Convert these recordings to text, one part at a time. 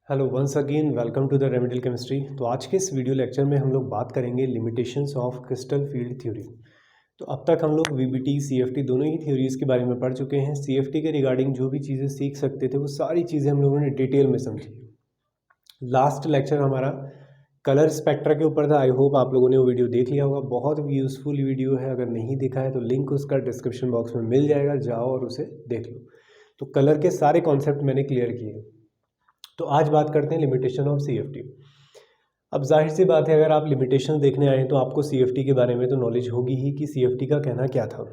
Hello once again welcome to the remedial chemistry. तो आज के इस वीडियो लेक्चर में हम लोग बात करेंगे limitations of crystal field theory. तो अब तक हम लोग वीबीटी सीएफटी दोनों ही थ्योरीज़ के बारे में पढ़ चुके हैं। सीएफटी के रिगार्डिंग जो भी चीज़ें सीख सकते थे वो सारी चीज़ें हम लोगों ने डिटेल में समझी। लास्ट लेक्चर हमारा कलर स्पेक्ट्रा के ऊपर था। आई होप आप लोगों ने वो वीडियो देख लिया होगा। बहुत यूज़फुल वीडियो है, अगर नहीं देखा है तो लिंक उसका डिस्क्रिप्शन बॉक्स में मिल जाएगा, जाओ और उसे देख लो। तो कलर के सारे कॉन्सेप्ट मैंने क्लियर किए। तो आज बात करते हैं लिमिटेशन ऑफ सीएफटी। अब जाहिर सी बात है, अगर आप लिमिटेशन देखने आए तो आपको सीएफटी के बारे में तो नॉलेज होगी ही कि सीएफटी का कहना क्या था।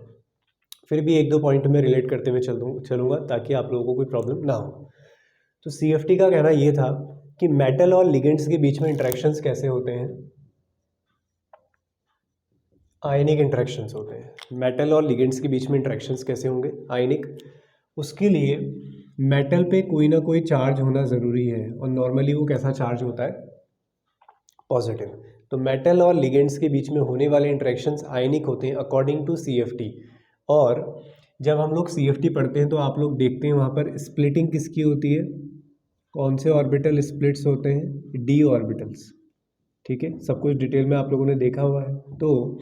फिर भी एक दो पॉइंट में रिलेट करते हुए चलूँगा ताकि आप लोगों को कोई प्रॉब्लम ना हो। तो सीएफटी का कहना ये था कि मेटल और लिगेंड्स के बीच में इंटरेक्शंस कैसे होते हैं, आयनिक इंटरेक्शंस होते हैं। मेटल और लिगेंड्स के बीच में इंटरेक्शंस कैसे होंगे, आयनिक। उसके लिए मेटल पे कोई ना कोई चार्ज होना ज़रूरी है, और नॉर्मली वो कैसा चार्ज होता है, पॉजिटिव। तो मेटल और लिगेंड्स के बीच में होने वाले इंटरेक्शंस आयनिक होते हैं अकॉर्डिंग टू सीएफटी। और जब हम लोग सीएफटी पढ़ते हैं तो आप लोग देखते हैं वहाँ पर स्प्लिटिंग किसकी होती है, कौन से ऑर्बिटल स्प्लिट्स होते हैं, डी ऑर्बिटल्स। ठीक है, सब कुछ डिटेल में आप लोगों ने देखा हुआ है। तो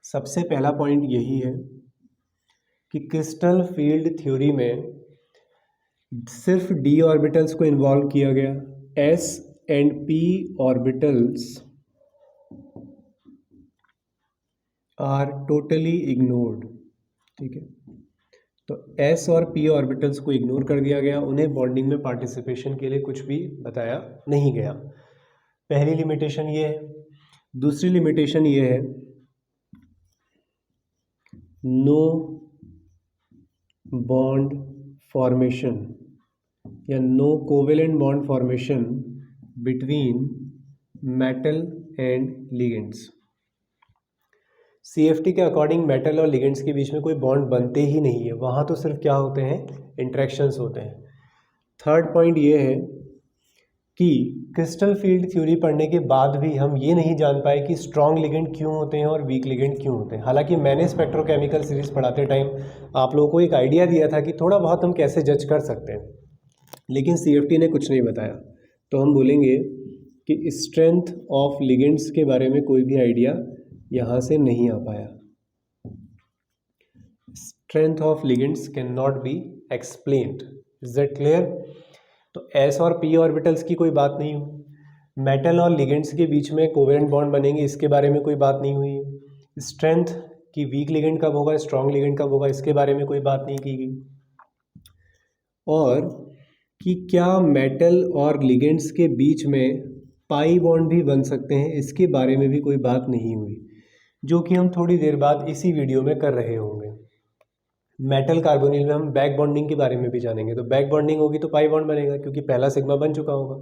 सबसे पहला पॉइंट यही है कि क्रिस्टल फील्ड थ्योरी में सिर्फ डी ऑर्बिटल्स को इन्वॉल्व किया गया, S and P orbitals are totally ignored. ठीक है, तो एस और पी ऑर्बिटल्स को इग्नोर कर दिया गया, उन्हें बॉन्डिंग में पार्टिसिपेशन के लिए कुछ भी बताया नहीं गया। पहली लिमिटेशन ये है। दूसरी लिमिटेशन ये है, नो बॉन्ड फॉर्मेशन या no covalent bond formation between metal and ligands. CFT के अकॉर्डिंग मेटल और लिगेंड्स के बीच में कोई बॉन्ड बनते ही नहीं है, वहाँ तो सिर्फ क्या होते हैं, इंटरेक्शंस होते हैं। थर्ड पॉइंट ये है कि क्रिस्टल फील्ड थ्योरी पढ़ने के बाद भी हम ये नहीं जान पाए कि स्ट्रॉन्ग लिगेंड क्यों होते हैं और वीक लिगेंड क्यों होते हैं। हालांकि मैंने स्पेक्ट्रोकेमिकल सीरीज पढ़ाते टाइम आप लोगों को एक आइडिया दिया था कि थोड़ा बहुत हम कैसे जज कर सकते हैं, लेकिन सीएफटी ने कुछ नहीं बताया। तो हम बोलेंगे कि स्ट्रेंथ ऑफ लिगेंड्स के बारे में कोई भी आइडिया यहाँ से नहीं आ पाया। Strength of ligands can not be explained. Is that clear? तो एस और पी ऑर्बिटल्स की कोई बात नहीं हुई। मेटल और लिगेंड्स के बीच में कोवेलेंट बॉन्ड बनेंगे, इसके बारे में कोई बात नहीं हुई। स्ट्रेंथ की वीक लिगेंड कब होगा, स्ट्रॉन्ग लिगेंड कब होगा, इसके बारे में कोई बात नहीं की गई। और कि क्या मेटल और लिगेंड्स के बीच में पाई बॉन्ड भी बन सकते हैं, इसके बारे में भी कोई बात नहीं हुई, जो कि हम थोड़ी देर बाद इसी वीडियो में कर रहे होंगे। मेटल कार्बोनिल में हम बैक बॉन्डिंग के बारे में भी जानेंगे। तो बैक बॉन्डिंग होगी तो पाई बॉन्ड बनेगा, क्योंकि पहला सिग्मा बन चुका होगा।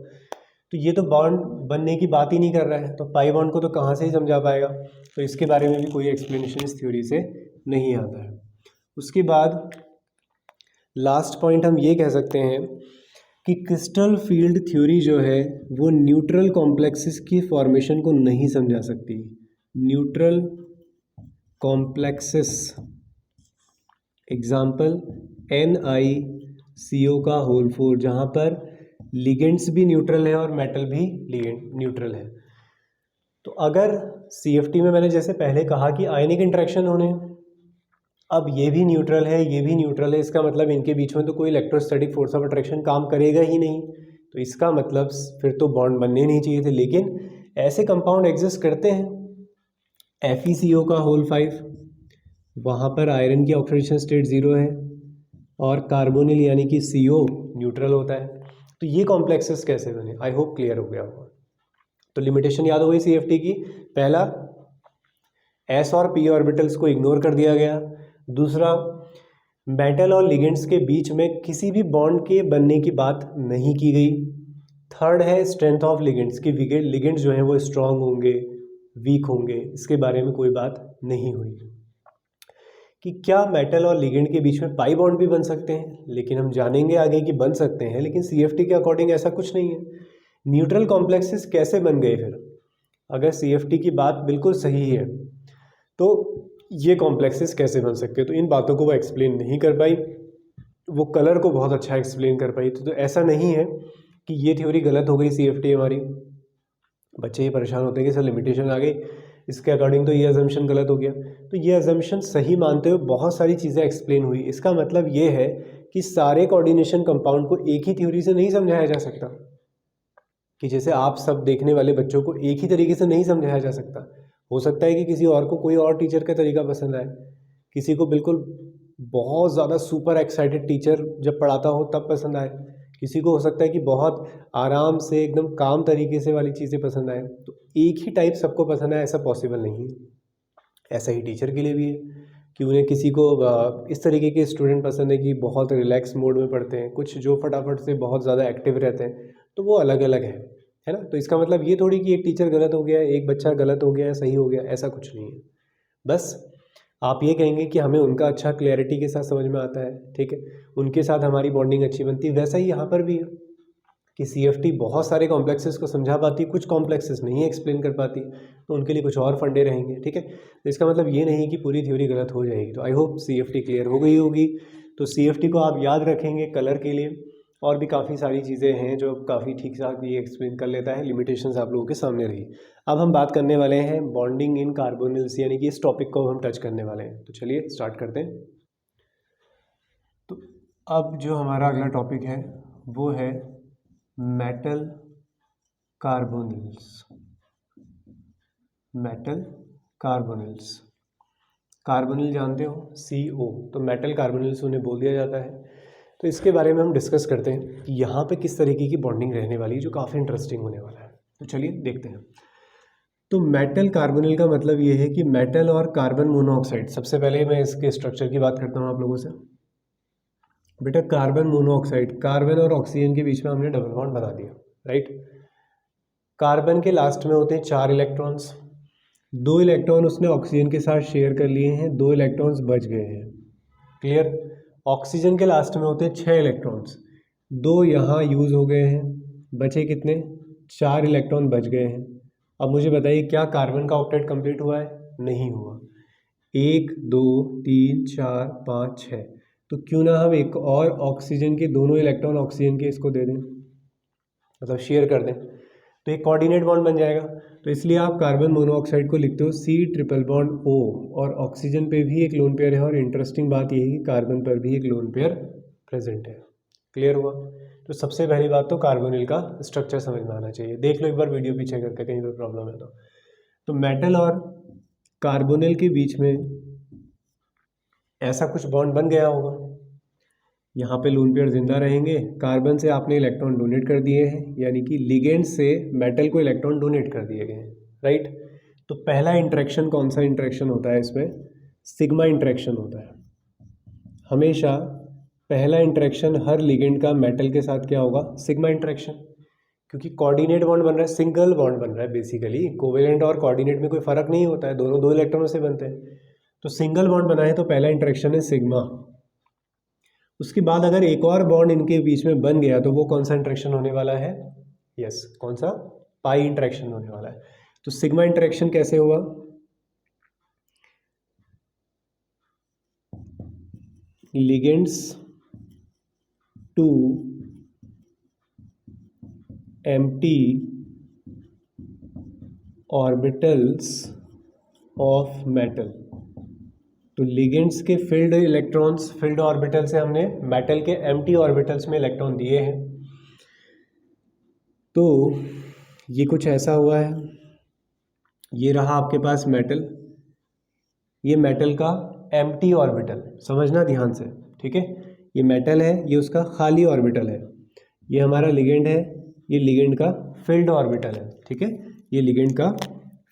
तो ये तो बॉन्ड बनने की बात ही नहीं कर रहा है, तो पाई बॉन्ड को तो कहाँ से ही समझा पाएगा। तो इसके बारे में भी कोई एक्सप्लेनेशन इस थ्योरी से नहीं आता है। उसके बाद लास्ट पॉइंट हम ये कह सकते हैं कि क्रिस्टल फील्ड थ्योरी जो है वो न्यूट्रल कॉम्प्लेक्सेस की फॉर्मेशन को नहीं समझा सकती। न्यूट्रल कॉम्प्लेक्सेस, एग्जाम्पल NiCO का होल 4, जहाँ पर लिगेंड्स भी न्यूट्रल है और मेटल भी न्यूट्रल है। तो अगर सीएफटी में मैंने जैसे पहले कहा कि आयनिक इंटरेक्शन होने, अब ये भी न्यूट्रल है, ये भी न्यूट्रल है, इसका मतलब इनके बीच में तो कोई इलेक्ट्रोस्टैटिक फोर्स ऑफ अट्रैक्शन काम करेगा ही नहीं। तो इसका मतलब फिर तो बॉन्ड बनने नहीं चाहिए थे, लेकिन ऐसे कंपाउंड एग्जिस्ट करते हैं। FeCO का होल 5, वहाँ पर आयरन की ऑक्सीडेशन स्टेट 0 है और कार्बोनिल यानी कि CO न्यूट्रल होता है। तो ये कॉम्प्लेक्सेस कैसे बने, आई होप क्लियर हो गया होगा। तो लिमिटेशन याद हो गई सीएफटी की। पहला, S और P ऑर्बिटल्स को इग्नोर कर दिया गया। दूसरा, मेटल और लिगेंड्स के बीच में किसी भी बॉन्ड के बनने की बात नहीं की गई। थर्ड है स्ट्रेंथ ऑफ लिगेंड्स, की लिगेंड्स जो हैं वो स्ट्रांग होंगे, वीक होंगे, इसके बारे में कोई बात नहीं हुई। कि क्या मेटल और लिगेंड के बीच में पाई बॉन्ड भी बन सकते हैं, लेकिन हम जानेंगे आगे कि बन सकते हैं, लेकिन सीएफटी के अकॉर्डिंग ऐसा कुछ नहीं है। न्यूट्रल कॉम्प्लेक्सेस कैसे बन गए फिर, अगर सीएफटी की बात बिल्कुल सही है तो ये कॉम्प्लेक्सेस कैसे बन सकते हैं। तो इन बातों को वो एक्सप्लेन नहीं कर पाई, वो कलर को बहुत अच्छा एक्सप्लेन कर पाई। तो ऐसा नहीं है कि ये थ्योरी गलत हो गई CFT हमारी, बच्चे ये परेशान होते हैं कि सर लिमिटेशन आ गई, इसके अकॉर्डिंग तो ये अजम्पशन गलत हो गया। तो ये अजम्पशन सही मानते हुए बहुत सारी चीज़ें एक्सप्लेन हुई। इसका मतलब ये है कि सारे कोऑर्डिनेशन कंपाउंड को एक ही थ्योरी से नहीं समझाया जा सकता, कि जैसे आप सब देखने वाले बच्चों को एक ही तरीके से नहीं समझाया जा सकता। हो सकता है कि किसी और को कोई और टीचर का तरीका पसंद आए, किसी को बिल्कुल बहुत ज़्यादा सुपर एक्साइटेड टीचर जब पढ़ाता हो तब पसंद आए, किसी को हो सकता है कि बहुत आराम से एकदम काम तरीके से वाली चीज़ें पसंद आए। तो एक ही टाइप सबको पसंद आए ऐसा पॉसिबल नहीं है। ऐसा ही टीचर के लिए भी है कि उन्हें किसी को इस तरीके के स्टूडेंट पसंद है कि बहुत रिलैक्स मोड में पढ़ते हैं, कुछ जो फटाफट से बहुत ज़्यादा एक्टिव रहते हैं, तो वो अलग अलग है ना। तो इसका मतलब ये थोड़ी कि एक टीचर गलत हो गया, एक बच्चा गलत हो गया, सही हो गया, ऐसा कुछ नहीं है। बस आप ये कहेंगे कि हमें उनका अच्छा क्लैरिटी के साथ समझ में आता है, ठीक है, उनके साथ हमारी बॉन्डिंग अच्छी बनती है। वैसा ही यहाँ पर भी है कि CFT बहुत सारे कॉम्प्लेक्सेस को समझा पाती, कुछ कॉम्प्लेक्सेस नहीं एक्सप्लेन कर पाती, तो उनके लिए कुछ और फंडे रहेंगे, ठीक है। तो इसका मतलब ये नहीं कि पूरी थ्योरी गलत हो जाएगी। तो आई होप CFT क्लियर हो गई होगी। तो CFT को आप याद रखेंगे कलर के लिए, और भी काफ़ी सारी चीज़ें हैं जो काफ़ी ठीक ठाक ये एक्सप्लेन कर लेता है। लिमिटेशंस आप लोगों के सामने रही। अब हम बात करने वाले हैं बॉन्डिंग इन कार्बोनिल्स, यानी कि इस टॉपिक को हम टच करने वाले हैं। तो चलिए स्टार्ट करते हैं। तो अब जो हमारा अगला टॉपिक है वो है metal carbonyls. Metal carbonyls, carbonyl जानते हो, CO, तो मेटल कार्बोनिल्स उन्हें बोल दिया जाता है। तो इसके बारे में हम डिस्कस करते हैं कि यहाँ पे किस तरीके की बॉन्डिंग रहने वाली है, जो काफ़ी इंटरेस्टिंग होने वाला है। तो चलिए देखते हैं। तो मेटल कार्बोनिल का मतलब ये है कि मेटल और कार्बन मोनोऑक्साइड। सबसे पहले मैं इसके स्ट्रक्चर की बात करता हूँ आप लोगों से। बेटा कार्बन मोनोऑक्साइड, कार्बन और ऑक्सीजन के बीच में हमने डबल बॉन्ड बना दिया, राइट। कार्बन के लास्ट में होते हैं 4 इलेक्ट्रॉन्स, 2 इलेक्ट्रॉन उसने ऑक्सीजन के साथ शेयर कर लिए हैं, 2 इलेक्ट्रॉन्स बच गए हैं, क्लियर। ऑक्सीजन के लास्ट में होते हैं 6 इलेक्ट्रॉन्स, 2 यहाँ यूज़ हो गए हैं, बचे कितने, 4 इलेक्ट्रॉन बच गए हैं। अब मुझे बताइए क्या कार्बन का ऑक्टेट कंप्लीट हुआ है, नहीं हुआ। 1 2 3 4 5 6, तो क्यों ना हम एक और ऑक्सीजन के दोनों इलेक्ट्रॉन ऑक्सीजन के इसको दे दें, मतलब शेयर कर दें, तो एक कोऑर्डिनेट बॉन्ड बन जाएगा। तो इसलिए आप कार्बन मोनोऑक्साइड को लिखते हो C ट्रिपल बॉन्ड O, और ऑक्सीजन पे भी एक लोन पेयर है। और इंटरेस्टिंग बात यह है कि कार्बन पर भी एक लोन पेयर प्रेजेंट है। क्लियर हुआ। तो सबसे पहली बात तो कार्बोनिल का स्ट्रक्चर समझ में आना चाहिए। देख लो एक बार वीडियो पीछे करके, कहीं पर प्रॉब्लम है तो मेटल और कार्बोनिल के बीच में ऐसा कुछ बॉन्ड बन गया होगा। यहाँ पे लोन पेयर जिंदा रहेंगे, कार्बन से आपने इलेक्ट्रॉन डोनेट कर दिए हैं, यानी कि लिगेंड से मेटल को इलेक्ट्रॉन डोनेट कर दिए गए हैं, राइट। तो पहला इंटरेक्शन कौन सा इंटरेक्शन होता है इसमें, सिग्मा इंटरेक्शन होता है। हमेशा पहला इंटरेक्शन हर लिगेंड का मेटल के साथ क्या होगा, सिग्मा इंटरेक्शन, क्योंकि कोऑर्डिनेट बॉन्ड बन रहा है, सिंगल बॉन्ड बन रहा है बेसिकली। कोवेलेंट और कोऑर्डिनेट में कोई फर्क नहीं होता है, दोनों 2 इलेक्ट्रॉनों से बनते हैं। तो सिंगल बॉन्ड बना है तो पहला इंटरेक्शन है सिग्मा। उसके बाद अगर एक और बॉन्ड इनके बीच में बन गया तो वो कौन सा इंटरेक्शन होने वाला है, यस, कौन सा, पाई इंटरेक्शन होने वाला है। तो सिग्मा इंटरेक्शन कैसे हुआ, ligands to empty orbitals of metal. तो लिगेंड्स के फिल्ड इलेक्ट्रॉन्स, फिल्ड ऑर्बिटल से हमने मेटल के एम्प्टी ऑर्बिटल्स में इलेक्ट्रॉन दिए हैं। तो ये कुछ ऐसा हुआ है, ये रहा आपके पास मेटल, ये मेटल का एम्प्टी ऑर्बिटल, समझना ध्यान से, ठीक है। ये मेटल है, ये उसका खाली ऑर्बिटल है। ये हमारा लिगेंड है, ये लिगेंड का फिल्ड ऑर्बिटल है, ठीक है। ये लिगेंड का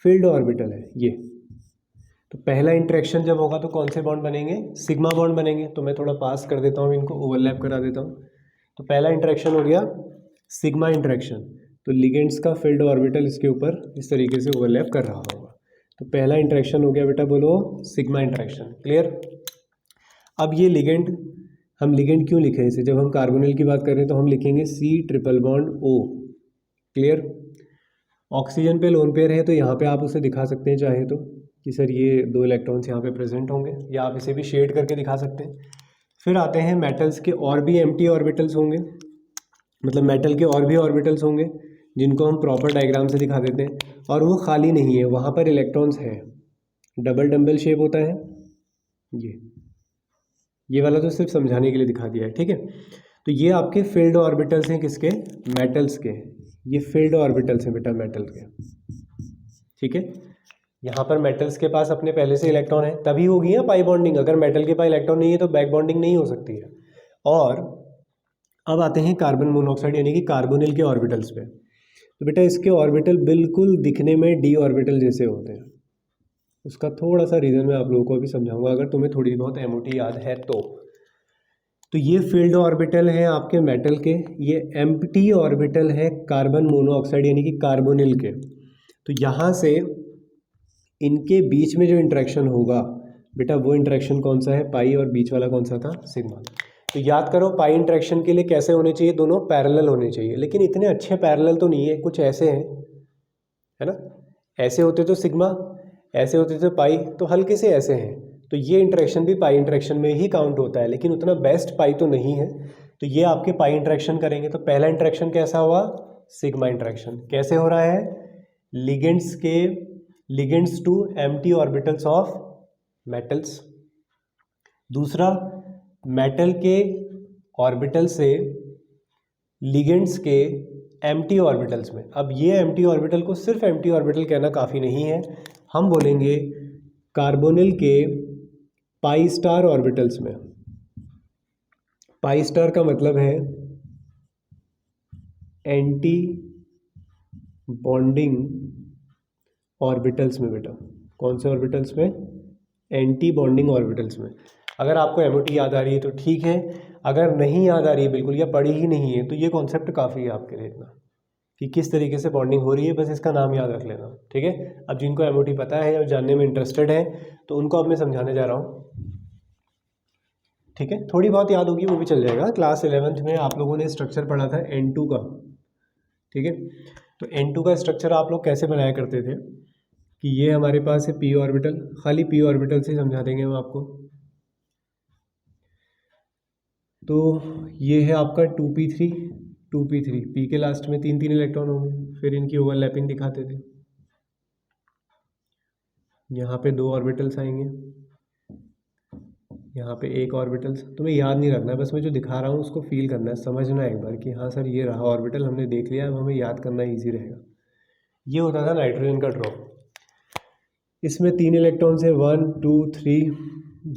फिल्ड ऑर्बिटल है ये। तो पहला इंटरेक्शन जब होगा तो कौन से बॉन्ड बनेंगे, सिग्मा बॉन्ड बनेंगे। तो मैं थोड़ा पास कर देता हूँ, इनको ओवरलैप करा देता हूँ। तो पहला इंटरेक्शन हो गया सिग्मा इंटरेक्शन, तो लिगेंड्स का फील्ड ऑर्बिटल इसके ऊपर इस तरीके से ओवरलैप कर रहा होगा। तो पहला इंटरेक्शन हो गया बेटा, बोलो सिग्मा इंटरेक्शन, क्लियर। अब ये लिगेंड, हम लिगेंड क्यों लिखे इसे, जब हम कार्बोनिल की बात कर रहे हैं तो हम लिखेंगे C triple bond O, clear. Oxygen पे लोन पेयर है तो यहाँ पे आप उसे दिखा सकते हैं चाहे तो कि सर ये 2 इलेक्ट्रॉन्स यहाँ पे प्रेजेंट होंगे, या आप इसे भी शेड करके दिखा सकते हैं। फिर आते हैं मेटल्स के और भी एम्प्टी ऑर्बिटल्स होंगे, मतलब मेटल के और भी ऑर्बिटल्स होंगे जिनको हम प्रॉपर डायग्राम से दिखा देते हैं, और वो खाली नहीं है, वहाँ पर इलेक्ट्रॉन्स हैं। डबल डम्बल शेप होता है ये वाला तो सिर्फ समझाने के लिए दिखा दिया है, ठीक है। तो ये आपके फील्ड ऑर्बिटल्स हैं, किसके? मेटल्स के। ये फील्ड ऑर्बिटल्स हैं बेटा मेटल के, ठीक है। यहाँ पर मेटल्स के पास अपने पहले से इलेक्ट्रॉन है, तभी होगी ना पाई बॉन्डिंग। अगर मेटल के पास इलेक्ट्रॉन नहीं है तो बैक बॉन्डिंग नहीं हो सकती है। और अब आते हैं कार्बन मोनोऑक्साइड यानी कि कार्बोनिल के ऑर्बिटल्स पे। तो बेटा इसके ऑर्बिटल बिल्कुल दिखने में डी ऑर्बिटल जैसे होते हैं। उसका थोड़ा सा रीज़न मैं आप लोगों को अभी समझाऊंगा, अगर तुम्हें थोड़ी बहुत एमओटी याद है तो ये फील्ड ऑर्बिटल है आपके मेटल के, ये एम्प्टी ऑर्बिटल है कार्बन मोनोऑक्साइड यानी कि कार्बोनिल के। तो यहाँ से इनके बीच में जो इंटरेक्शन होगा बेटा, वो इंटरेक्शन कौन सा है? पाई, और बीच वाला कौन सा था? सिग्मा। तो याद करो पाई इंटरेक्शन के लिए कैसे होने चाहिए? दोनों पैरेलल होने चाहिए, लेकिन इतने अच्छे पैरेलल तो नहीं है, कुछ ऐसे हैं, है ना। ऐसे होते तो सिग्मा, ऐसे होते तो पाई, तो हल्के से ऐसे हैं। तो ये इंटरेक्शन भी पाई इंटरेक्शन में ही काउंट होता है, लेकिन उतना बेस्ट पाई तो नहीं है। तो ये आपके पाई इंटरेक्शन करेंगे। तो पहला इंटरेक्शन कैसा हुआ? Sigma interaction. कैसे हो रहा है? Ligands to empty orbitals of metals. दूसरा, मेटल के ऑर्बिटल से लिगेंड्स के एम्प्टी ऑर्बिटल्स में। अब ये एम्प्टी ऑर्बिटल को सिर्फ एम्प्टी ऑर्बिटल कहना काफ़ी नहीं है, हम बोलेंगे कार्बोनिल के पाई स्टार ऑर्बिटल्स में। पाई स्टार का मतलब है एंटी बॉन्डिंग ऑर्बिटल्स में बेटा। कौन से ऑर्बिटल्स में? एंटी बॉन्डिंग ऑर्बिटल्स में। अगर आपको एमओटी याद आ रही है तो ठीक है, अगर नहीं याद आ रही है बिल्कुल या पढ़ी ही नहीं है तो ये कॉन्सेप्ट काफ़ी है आपके लिए इतना कि किस तरीके से बॉन्डिंग हो रही है, बस इसका नाम याद रख लेना, ठीक है। अब जिनको एमओटी पता है और जानने में इंटरेस्टेड है तो उनको अब मैं समझाने जा रहा हूँ, ठीक है। थोड़ी बहुत याद होगी वो भी चल जाएगा। क्लास 11th में आप लोगों ने स्ट्रक्चर पढ़ा था N2 का, ठीक है। तो N2 का स्ट्रक्चर आप लोग कैसे बनाया करते थे कि ये हमारे पास है p ऑर्बिटल, खाली p ऑर्बिटल से समझा देंगे हम आपको। तो ये है आपका 2p3 2p3, p के लास्ट में 3 इलेक्ट्रॉन होंगे, फिर इनकी ओवरलैपिंग दिखाते थे। यहाँ पे 2 ऑर्बिटल्स आएंगे, यहाँ पे 1 ऑर्बिटल्स। तुम्हें याद नहीं रखना है, बस मैं जो दिखा रहा हूँ उसको फील करना है, समझना है एक बार कि हाँ सर ये रहा ऑर्बिटल, हमने देख लिया, अब हमें याद करना ईजी रहेगा। ये होता था नाइट्रोजन का ड्रॉप। इसमें 3 इलेक्ट्रॉन्स है, 1 2 3।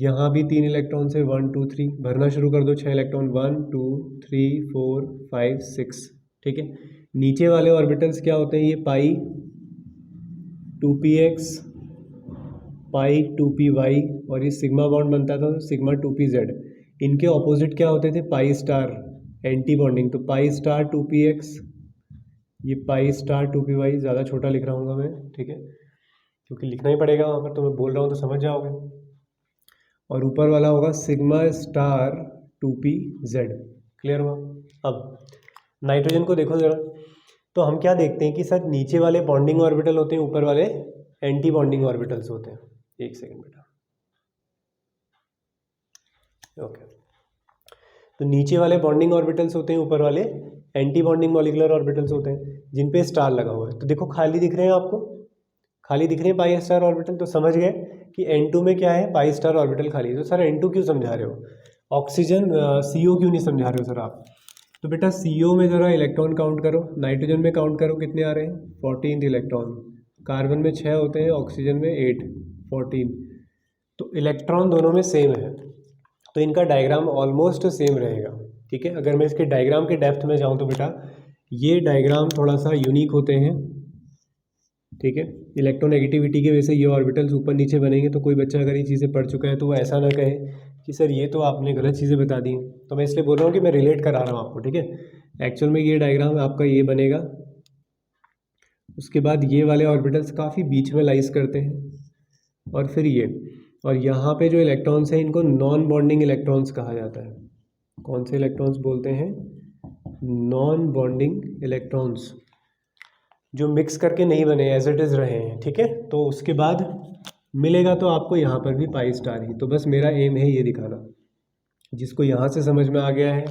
यहाँ भी 3 इलेक्ट्रॉन्स है, 1 2 3। भरना शुरू कर दो 6 इलेक्ट्रॉन, 1 2 3 4 5 6, ठीक है। नीचे वाले ऑर्बिटल्स क्या होते हैं? ये पाई 2px, पाई 2py, और ये सिग्मा बॉन्ड बनता था तो सिग्मा 2pz। इनके ऑपोजिट क्या होते थे? Pi star, anti bonding. तो पाई स्टार 2px, ये पाई स्टार 2py। ज़्यादा छोटा लिख रहा हूँ मैं, ठीक है, क्योंकि लिखना ही पड़ेगा वहाँ पर, तो मैं बोल रहा हूँ तो समझ जाओगे। और ऊपर वाला होगा सिग्मा स्टार 2pz। क्लियर हुआ? अब नाइट्रोजन को देखो ज़रा, तो हम क्या देखते हैं कि सर नीचे वाले बॉन्डिंग ऑर्बिटल होते हैं, ऊपर वाले एंटी बॉन्डिंग ऑर्बिटल्स होते हैं। एक सेकंड बेटा, ओके। तो नीचे वाले बॉन्डिंग ऑर्बिटल्स होते हैं, ऊपर वाले एंटी बॉन्डिंग मॉलिक्यूलर ऑर्बिटल्स होते हैं जिन पे स्टार लगा हुआ है। तो देखो खाली दिख रहे हैं आपको, खाली दिख रहे हैं पाई स्टार ऑर्बिटल। तो समझ गए कि N2 में क्या है? पाई स्टार ऑर्बिटल खाली है। तो सर N2 क्यों समझा रहे हो? ऑक्सीजन CO क्यों नहीं समझा रहे हो सर आप? तो बेटा CO में ज़रा इलेक्ट्रॉन काउंट करो, नाइट्रोजन में काउंट करो कितने आ रहे हैं? 14 इलेक्ट्रॉन। कार्बन में 6 होते हैं, ऑक्सीजन में 8, 14। तो इलेक्ट्रॉन दोनों में सेम है, तो इनका डायग्राम ऑलमोस्ट सेम रहेगा, ठीक है। अगर मैं इसके डायग्राम के डेप्थ में जाऊँ तो बेटा ये डायग्राम थोड़ा सा यूनिक होते हैं, ठीक है। इलेक्ट्रोनेगेटिविटी की वजह से ये ऑर्बिटल्स ऊपर नीचे बनेंगे। तो कोई बच्चा अगर ये चीज़ें पढ़ चुका है तो वो ऐसा ना कहे कि सर ये तो आपने गलत चीज़ें बता दी। तो मैं इसलिए बोल रहा हूँ कि मैं रिलेट करा रहा हूँ आपको, ठीक है। एक्चुअल में ये डायग्राम आपका ये बनेगा, उसके बाद ये वाले ऑर्बिटल्स काफ़ी बीच में लाइज करते हैं, और फिर ये, और यहाँ पे जो इलेक्ट्रॉन्स हैं इनको नॉन बॉन्डिंग इलेक्ट्रॉन्स कहा जाता है। कौन से इलेक्ट्रॉन्स बोलते हैं? नॉन बॉन्डिंग इलेक्ट्रॉन्स, जो मिक्स करके नहीं बने, एज इट इज़ रहे हैं, ठीक है। तो उसके बाद मिलेगा तो आपको यहाँ पर भी पाई स्टार ही। तो बस मेरा एम है ये दिखाना। जिसको यहाँ से समझ में आ गया है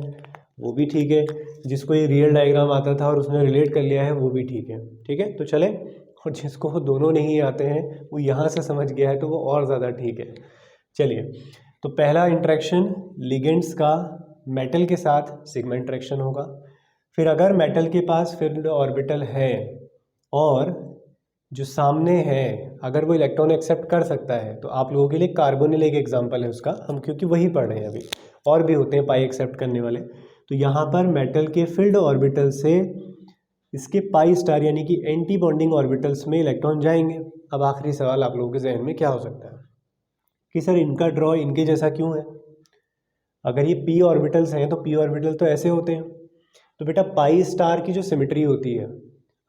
वो भी ठीक है, जिसको ये रियल डायग्राम आता था और उसने रिलेट कर लिया है वो भी ठीक है। ठीक है, तो चले, और जिसको दोनों नहीं आते हैं वो यहाँ से समझ गया है तो वो और ज़्यादा ठीक है। चलिए, तो पहला इंटरेक्शन लिगेंड्स का मेटल के साथ सिग्मा इंटरेक्शन होगा। फिर अगर मेटल के पास फिल्ड ऑर्बिटल है और जो सामने है अगर वो इलेक्ट्रॉन एक्सेप्ट कर सकता है, तो आप लोगों के लिए कार्बोनिल एक एग्जांपल है उसका, हम क्योंकि वही पढ़ रहे हैं अभी, और भी होते हैं पाई एक्सेप्ट करने वाले। तो यहाँ पर मेटल के फील्ड ऑर्बिटल से इसके पाई स्टार यानी कि एंटी बॉन्डिंग ऑर्बिटल्स में इलेक्ट्रॉन जाएंगे। अब आखिरी सवाल आप लोगों के जहन में क्या हो सकता है कि सर इनका ड्रॉ इनके जैसा क्यों है? अगर ये पी ऑर्बिटल्स हैं तो पी ऑर्बिटल तो ऐसे होते हैं। तो बेटा पाई स्टार की जो सिमेट्री होती है,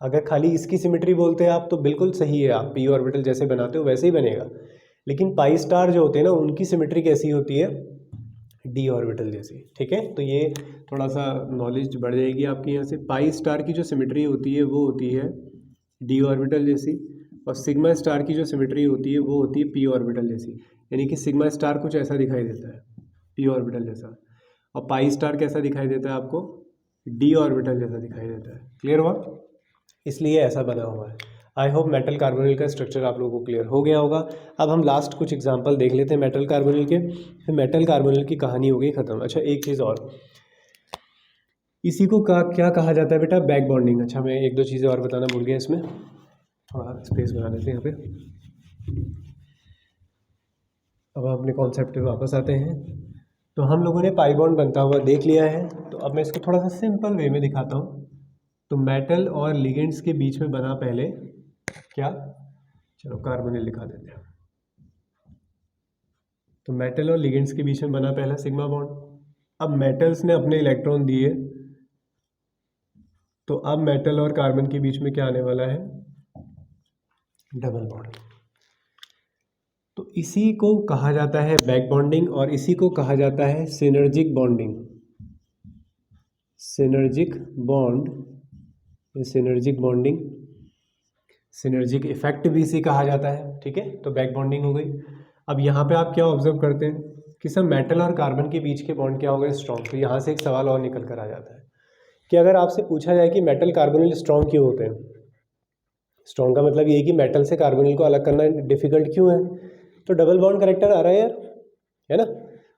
अगर खाली इसकी सिमेट्री बोलते हैं आप तो बिल्कुल सही है, आप पी ऑर्बिटल जैसे बनाते हो वैसे ही बनेगा। लेकिन पाई स्टार जो होते हैं ना उनकी सिमेट्री कैसी होती है? डी ऑर्बिटल जैसी। ठीक है, तो ये थोड़ा सा नॉलेज बढ़ जाएगी आपकी यहाँ से। पाई स्टार की जो सिमेट्री होती है वो होती है डी ऑर्बिटल जैसी, और सिग्मा स्टार की जो सिमेट्री होती है वो होती है पी ऑर्बिटल जैसी। यानी कि सिग्मा स्टार कुछ ऐसा दिखाई देता है पी ऑर्बिटल जैसा, और पाई स्टार कैसा दिखाई देता है आपको? डी ऑर्बिटल जैसा दिखाई देता है। क्लियर हुआ? इसलिए ऐसा बना हुआ है। आई होप मेटल कार्बोनिल का स्ट्रक्चर आप लोगों को क्लियर हो गया होगा। अब हम लास्ट कुछ एग्जांपल देख लेते हैं मेटल कार्बोनिल के, फिर मेटल कार्बोनिल की कहानी हो गई ख़त्म। अच्छा, एक चीज़ और, इसी को क्या कहा जाता है बेटा? Back bonding. अच्छा, मैं एक दो चीज़ें और बताना भूल गया इसमें, थोड़ा स्पेस बना लेते हैं यहाँ पे। अब अपने कॉन्सेप्ट पे वापस आते हैं। तो हम लोगों ने पाई बॉन्ड बनता हुआ देख लिया है, तो अब मैं इसको थोड़ा सा सिंपल वे में दिखाता हूँ। तो मेटल और लिगेंड्स के बीच में बना पहले क्या, चलो कार्बोनिल लिखा देते हैं। तो मेटल और लिगेंड्स के बीच में बना पहला सिग्मा बॉन्ड। अब मेटल्स ने अपने इलेक्ट्रॉन दिए, तो अब मेटल और कार्बन के बीच में क्या आने वाला है? Double bond. तो इसी को कहा जाता है बैक बॉन्डिंग, और इसी को कहा जाता है synergic bonding. Synergic bond, synergic bonding, synergic effect भी इसी कहा जाता है। ठीक है, तो बैक बॉन्डिंग हो गई। अब यहाँ पे आप क्या ऑब्जर्व करते हैं कि सब मेटल और कार्बन के बीच के बॉन्ड क्या हो गए? स्ट्रॉन्ग। तो यहाँ से एक सवाल और निकल कर आ जाता है कि अगर आपसे पूछा जाए कि मेटल कार्बोनिल स्ट्रॉन्ग क्यों होते हैं, स्ट्रॉन्ग का मतलब ये है कि मेटल से कार्बोनिल को अलग करना डिफिकल्ट क्यों है? तो डबल बॉन्ड करेक्टर आ रहा है यार, है ना?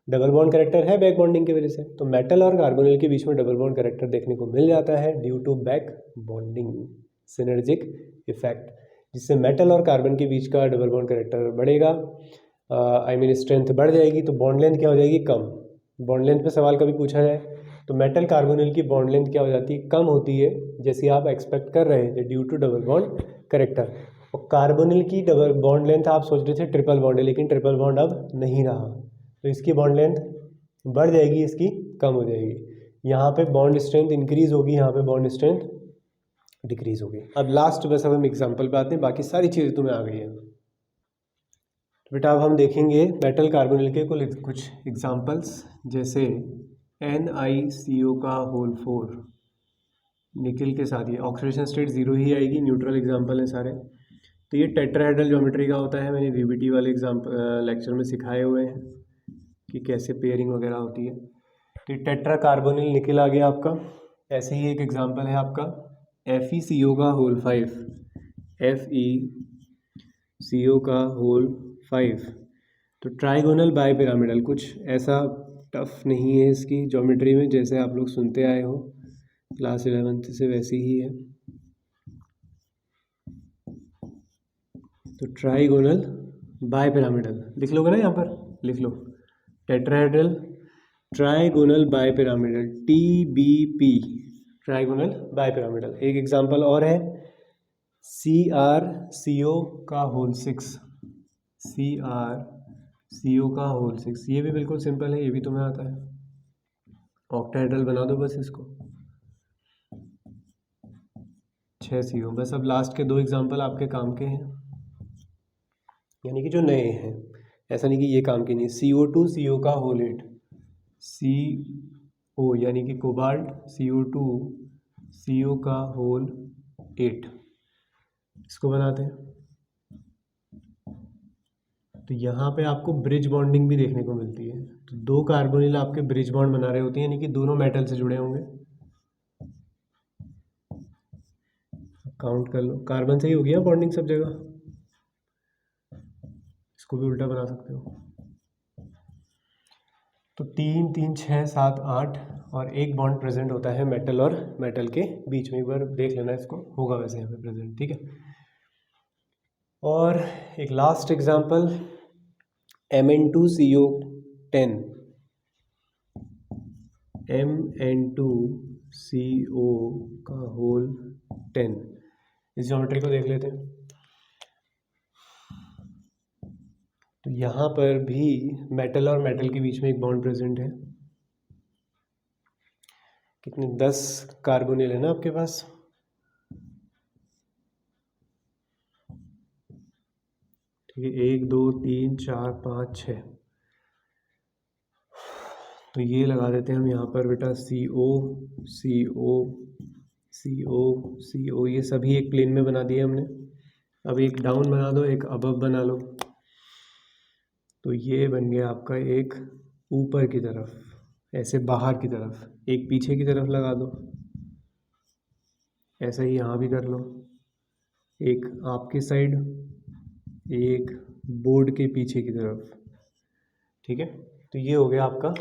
डबल बॉन्ड करेक्टर है बैक बॉन्डिंग की वजह से, तो मेटल और कार्बोनिल के बीच में डबल बॉन्ड करेक्टर देखने को मिल जाता है due to back bonding synergic effect, जिससे मेटल और कार्बन के बीच का डबल बॉन्ड करेक्टर बढ़ेगा, आई मीन स्ट्रेंथ बढ़ जाएगी, तो बॉन्ड लेंथ क्या हो जाएगी? कम। बॉन्ड लेंथ पे सवाल कभी पूछा जाए तो मेटल कार्बोनिल की बॉन्ड लेंथ क्या हो जाती है? कम होती है, जैसे आप एक्सपेक्ट कर रहे थे due to double bond character. और कार्बोनिल की डबल बॉन्ड लेंथ आप सोच रहे थे ट्रिपल बॉन्ड है, लेकिन ट्रिपल बॉन्ड अब नहीं रहा, तो इसकी बॉन्ड लेंथ बढ़ जाएगी, इसकी कम हो जाएगी। यहाँ पे बॉन्ड स्ट्रेंथ इंक्रीज होगी, यहाँ पे बॉन्ड स्ट्रेंथ डिक्रीज होगी। अब लास्ट बस अब हम एग्जांपल पे आते हैं, बाकी सारी चीज़ें तुम्हें आ गई हैं। तो बेटा अब हम देखेंगे मेटल कार्बोनिल के कुछ एग्जांपल्स, जैसे NiCO का होल 4 निकल के साथ, ये ऑक्सीडेशन स्टेट 0 ही आएगी, न्यूट्रल एग्जांपल है सारे। तो ये टेट्राहेड्रल ज्योमेट्री का होता है, मैंने VBT वाले एग्जाम्पल लेक्चर में सिखाए हुए हैं कि कैसे पेयरिंग वगैरह होती है। तो ये टेट्रा कार्बोनिल निकल आ गया आपका। ऐसे ही एक एग्जांपल है आपका FeCO का होल 5, FeCO का होल 5। तो ट्राइगोनल बाइपिरामिडल, कुछ ऐसा टफ नहीं है इसकी ज्योमेट्री में, जैसे आप लोग सुनते आए हो क्लास 11th से, वैसी ही है। तो ट्राइगोनल बाइपिरामिडल लिख लोगे ना, यहाँ पर लिख लो tetrahedral trigonal bipyramidal, TBP, trigonal bipyramidal. एक एग्जांपल और है CrCO का होल 6, CrCO का होल 6, ये भी बिल्कुल सिंपल है, ये भी तुम्हें आता है। ऑक्टाहेड्रल बना दो बस इसको, 6CO। बस अब लास्ट के दो एग्जांपल आपके काम के हैं, यानी कि जो नए हैं, ऐसा नहीं कि ये काम की नहीं। CO2CO का होल 8, CO यानी कि कोबाल्ट, CO2CO का होल 8, इसको बनाते हैं। तो यहाँ पे आपको ब्रिज बॉन्डिंग भी देखने को मिलती है। तो 2 कार्बोनिल आपके ब्रिज बॉन्ड बना रहे होते हैं, यानी कि दोनों मेटल से जुड़े होंगे। काउंट कर लो, कार्बन से ही हो गया बॉन्डिंग सब जगह, इसको भी उल्टा बना सकते हो। तो 3 3 6 7 8 और एक बॉन्ड प्रेजेंट होता है मेटल और मेटल के बीच में। एक बार देख लेना इसको, होगा वैसे यहाँ पे प्रेजेंट, ठीक है। और एक लास्ट एग्जांपल, Mn2CO10, Mn2CO का होल 10, इस ज्योमेट्री को देख लेते हैं। तो यहाँ पर भी मेटल और मेटल के बीच में एक बॉन्ड प्रेजेंट है। कितने, 10 कार्बोनिल है ना आपके पास। ठीक है, 1 2 3 4 5 6। तो ये लगा देते हैं हम यहाँ पर बेटा, CO CO CO CO, ये सभी एक प्लेन में बना दिए हमने। अब एक डाउन बना दो, एक अबव बना लो। तो ये बन गया आपका एक ऊपर की तरफ, ऐसे बाहर की तरफ, एक पीछे की तरफ लगा दो। ऐसा ही यहाँ भी कर लो, एक आपके साइड, एक बोर्ड के पीछे की तरफ, ठीक है। तो ये हो गया आपका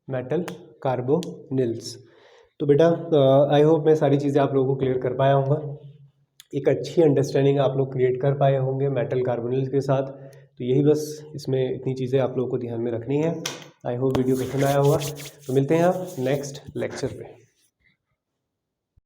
मेटल कार्बोनिल्स। तो बेटा आई होप मैं सारी चीज़ें आप लोगों को क्लियर कर पाया हूँगा, एक अच्छी अंडरस्टैंडिंग आप लोग क्रिएट कर पाए होंगे मेटल कार्बोनिल्स के साथ। तो यही बस, इसमें इतनी चीज़ें आप लोगों को ध्यान में रखनी है। आई होप वीडियो पसंद आया होगा। तो मिलते हैं आप नेक्स्ट लेक्चर पे।